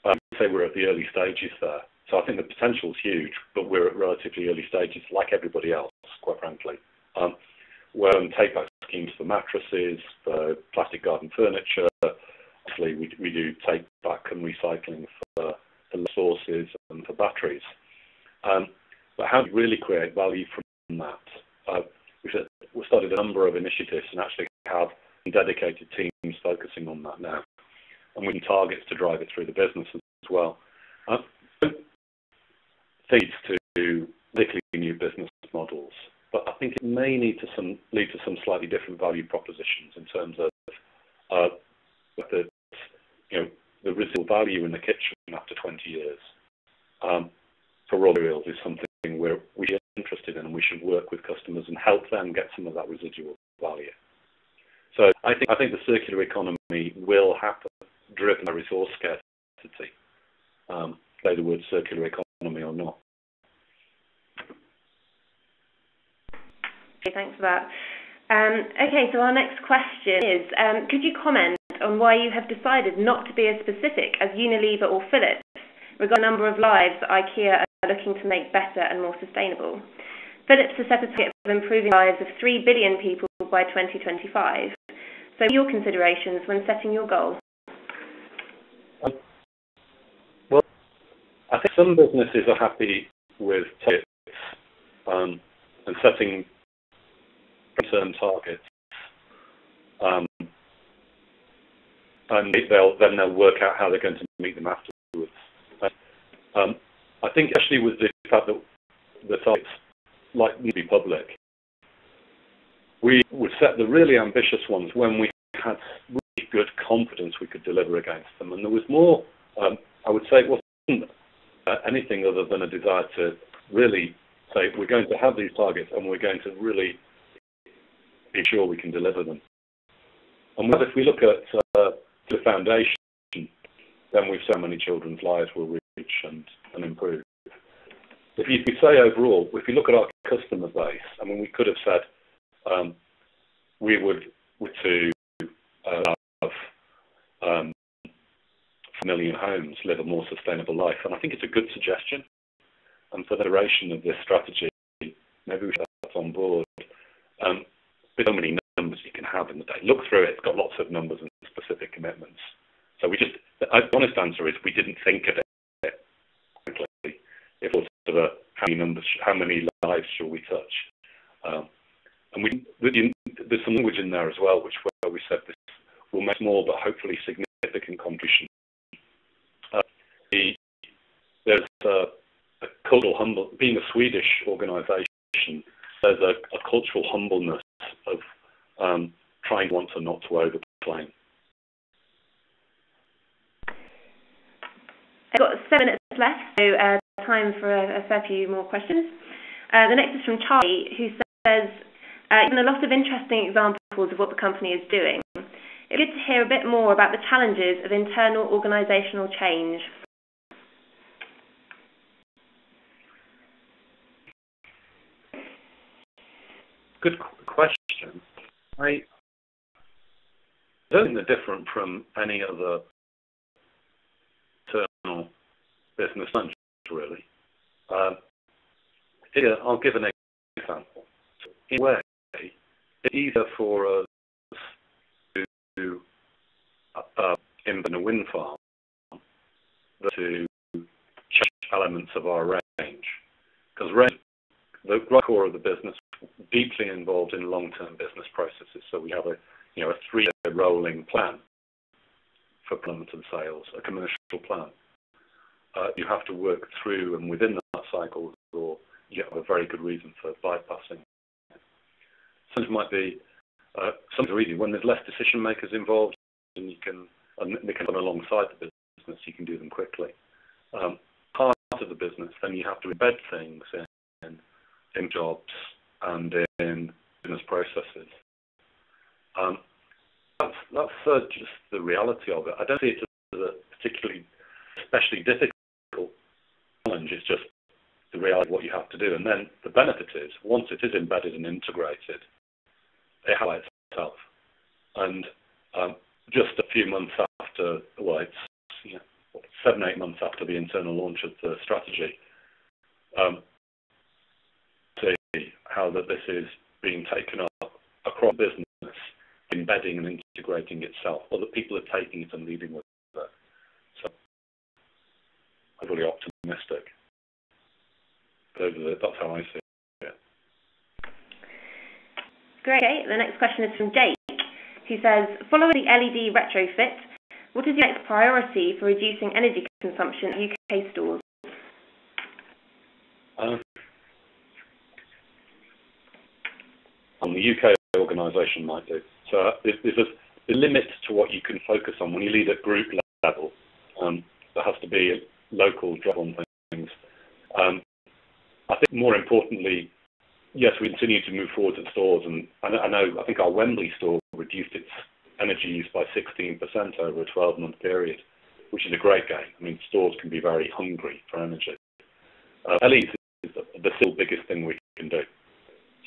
I would say we're at the early stages there. So I think the potential is huge, but we're at relatively early stages, like everybody else, quite frankly. We're on take-back schemes for mattresses, for plastic garden furniture. Obviously, we do take-back and recycling for sources and for batteries. But how do we really create value from that? We've started a number of initiatives and actually have dedicated teams focusing on that now. And we can targets to drive it through the business as well. Leads to particularly new business models, but I think it may lead to some slightly different value propositions in terms of the residual value in the kitchen after 20 years. For raw materials is something we're interested in, and we should work with customers and help them get some of that residual value. So I think the circular economy will happen, driven by resource scarcity. Say the word circular economy or not. Okay, thanks for that. Okay, so our next question is, could you comment on why you have decided not to be as specific as Unilever or Philips regarding the number of lives that IKEA are looking to make better and more sustainable? Philips has set a target of improving the lives of 3 billion people by 2025. So what are your considerations when setting your goal? Well, I think some businesses are happy with targets and setting term targets, and they'll work out how they're going to meet them afterwards. I think actually with the fact that the targets likely to be public, we would set the really ambitious ones when we had really good confidence we could deliver against them, and there was more. I would say it wasn't anything other than a desire to really say we're going to have these targets and we're going to really be sure we can deliver them. And if we look at the foundation, then we've so many children's lives will reach and improve. If you say overall, if you look at our customer base, I mean, we could have said we would to have 1 million homes live a more sustainable life. And I think it's a good suggestion. And for the duration of this strategy, maybe we should have that on board. There's so many numbers you can have in the day. Look through it, it's got lots of numbers and specific commitments. So the honest answer is we didn't think of it, frankly. It was sort of how many lives shall we touch? And there's some language in there as well, where we said this will make small but hopefully significant contribution. There's a cultural being a Swedish organisation, there's a cultural humbleness of trying once and not to overclaim. I've got 7 minutes left, so time for a fair few more questions. The next is from Charlie, who says, given a lot of interesting examples of what the company is doing, it's good to hear a bit more about the challenges of internal organisational change. Good question. I don't think they're different from any other internal business management, really. I'll give an example. In a way, it's easier for us to invent a wind farm than to change elements of our range. Because the core of the business deeply involved in long-term business processes. So we have a 3-year rolling plan for procurement and sales, a commercial plan. You have to work through and within that cycle, or you have a very good reason for bypassing. Some might be something easy when there's less decision makers involved, and they can run alongside the business. You can do them quickly. Part of the business, then you have to embed things in jobs and in business processes. That's just the reality of it. I don't see it as a particularly, especially difficult challenge. It's just the reality of what you have to do. And then the benefit is, once it is embedded and integrated, it highlights itself. And just a few months after, it's 7-8 months after the internal launch of the strategy, see how that this is being taken up across business, embedding and integrating itself, or that people are taking it and leading with it. So I'm really optimistic. That's how I see it. Great. The next question is from Jake, who says, following the LED retrofit, what is your next priority for reducing energy consumption at UK stores? The UK organisation might do. So there's a limit to what you can focus on when you lead at group level. There has to be a local job on things. I think more importantly, yes, we continue to move forward at stores, and I think our Wembley store reduced its energy use by 16% over a 12-month period, which is a great gain. I mean, stores can be very hungry for energy. LEDs is the still biggest thing we can do.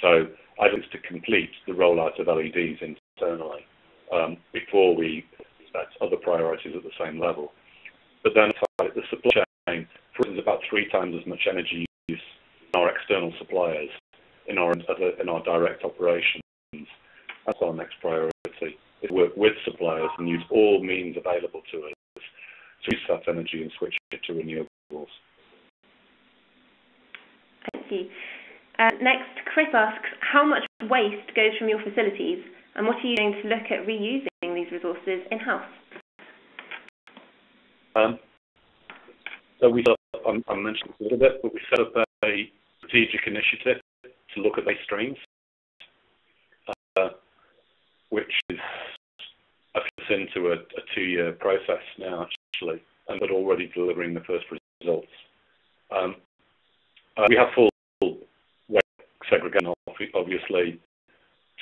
So I think it's to complete the rollout of LEDs internally before we set other priorities at the same level. But then the supply chain, for instance, about 3 times as much energy use in our external suppliers in our direct operations. That's our next priority, is work with suppliers and use all means available to us to use that energy and switch it to renewables. Thank you. Next, Chris asks, how much waste goes from your facilities, and what are you doing to look at reusing these resources in-house? So I mentioned this a little bit, but we set up a strategic initiative to look at waste streams, which is into a 2-year process now, actually, and but already delivering the first results. We have full segregation, obviously.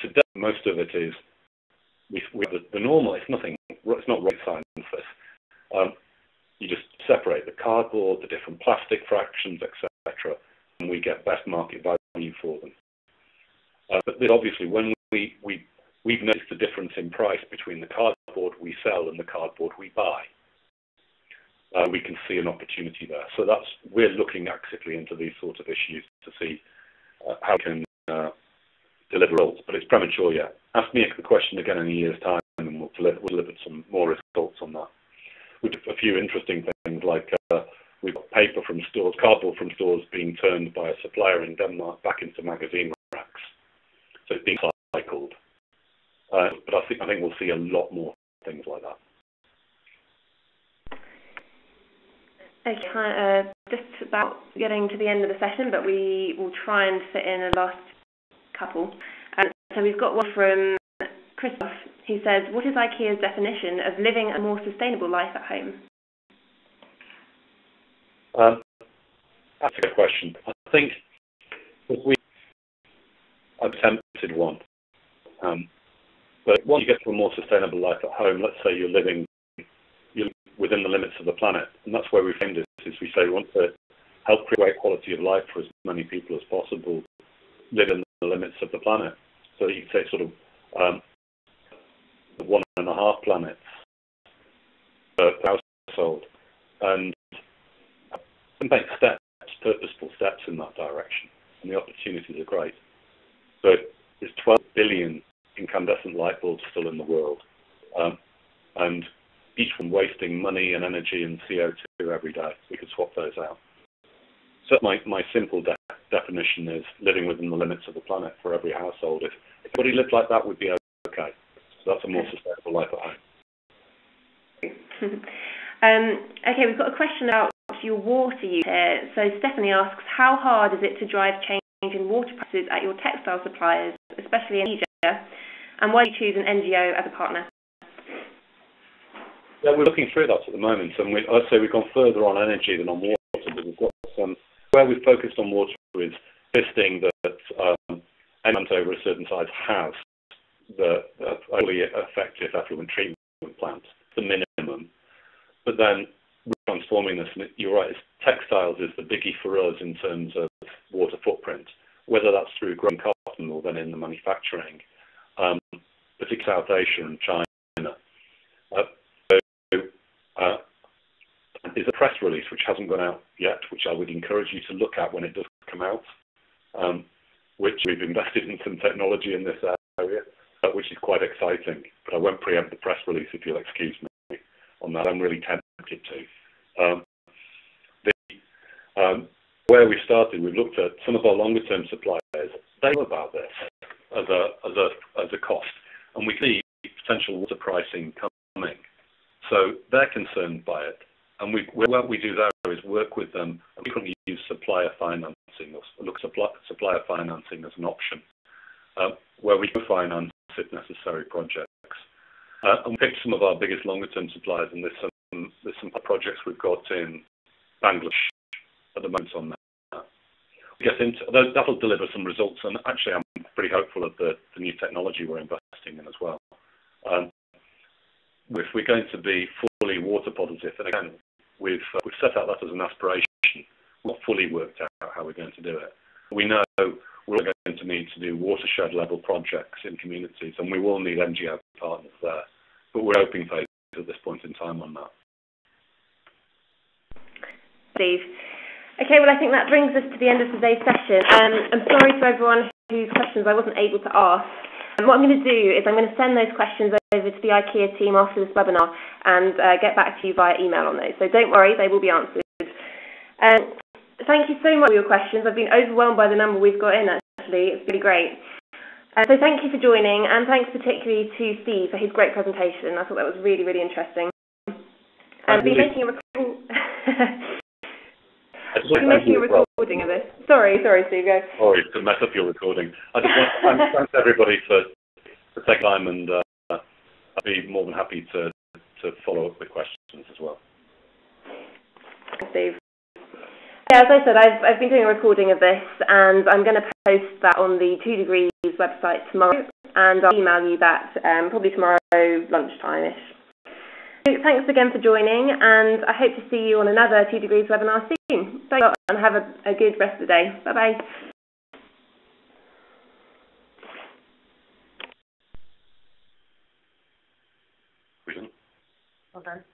Today, most of it is we the normal. It's nothing. It's not rocket science. You just separate the cardboard, the different plastic fractions, etc., and we get best market value for them. But obviously, when we we've noticed the difference in price between the cardboard we sell and the cardboard we buy. We can see an opportunity there. So we're looking actively into these sorts of issues to see how we can deliver results, but it's premature yet. Ask me the question again in a year's time, and we'll deliver some more results on that. With a few interesting things like we've got paper from stores, cardboard from stores being turned by a supplier in Denmark back into magazine racks. So it's being cycled. But I think we'll see a lot more things like that. Okay, just about getting to the end of the session, but we will try and fit in a last couple. So we've got one from Christoph, who says, what is IKEA's definition of living a more sustainable life at home? That's a good question. I think I've attempted one. But once you get to a more sustainable life at home, let's say you're living within the limits of the planet, and that's where we framed it, is we say we want to help create quality of life for as many people as possible, live in the limits of the planet. So you can say sort of 1.5 planets per household, and make steps, purposeful steps in that direction, and the opportunities are great. So there's 12 billion incandescent light bulbs still in the world, and each one wasting money and energy and CO2 every day. We could swap those out. So my simple definition is living within the limits of the planet for every household. If everybody lived like that, would be okay. So that's a more sustainable life at home. Okay, we've got a question about your water use here. So Stephanie asks, how hard is it to drive change in water prices at your textile suppliers, especially in Asia, and why do you choose an NGO as a partner? Yeah, we're looking through that at the moment, and I'd say we've gone further on energy than on water, but we've got where we've focused on water is listing that any plant over a certain size has the fully effective effluent treatment plant, the minimum. But then we're transforming this, and you're right, textiles is the biggie for us in terms of water footprint, whether that's through growing cotton or then in the manufacturing, particularly South Asia and China. There's a press release which hasn't gone out yet, which I would encourage you to look at when it does come out, which we've invested in some technology in this area, which is quite exciting. But I won't preempt the press release, if you'll excuse me on that. I'm really tempted to. Where we started, we've looked at some of our longer-term suppliers. They know about this as a cost, and we see potential water pricing coming. So they're concerned by it. And what we do there is work with them and frequently use supplier financing, or look at supplier financing as an option, where we can finance, if necessary, projects. And we picked some of our biggest longer-term suppliers, and there's some projects we've got in Bangladesh at the moment on that. That'll deliver some results, and actually I'm pretty hopeful of the new technology we're investing in as well. If we're going to be fully water positive, and again, we've set out that as an aspiration. We've not fully worked out how we're going to do it. We know we're going to need to do watershed level projects in communities, and we will need NGO partners there. But we're hoping phase at this point in time on that. Steve. Okay, well I think that brings us to the end of today's session. I'm sorry to everyone whose questions I wasn't able to ask. And what I'm going to do is I'm going to send those questions over to the IKEA team after this webinar and get back to you via email on those. So don't worry, they will be answered. Thank you so much for your questions. I've been overwhelmed by the number we've got in, actually. It's really great. So thank you for joining, and thanks particularly to Steve for his great presentation. I thought that was really, really interesting. I've been making a recording of this. Sorry, Steve, go. Sorry to mess up your recording. I just want to thank everybody for taking time, and I'd be more than happy to follow up with questions as well. Thanks, Steve. Yeah, as I said, I've been doing a recording of this, and I'm going to post that on the 2 Degrees website tomorrow, and I'll email you that probably tomorrow lunchtime-ish. So thanks again for joining, and I hope to see you on another 2 Degrees webinar soon. Thanks a lot, and have a good rest of the day. Bye-bye. reason. Well done.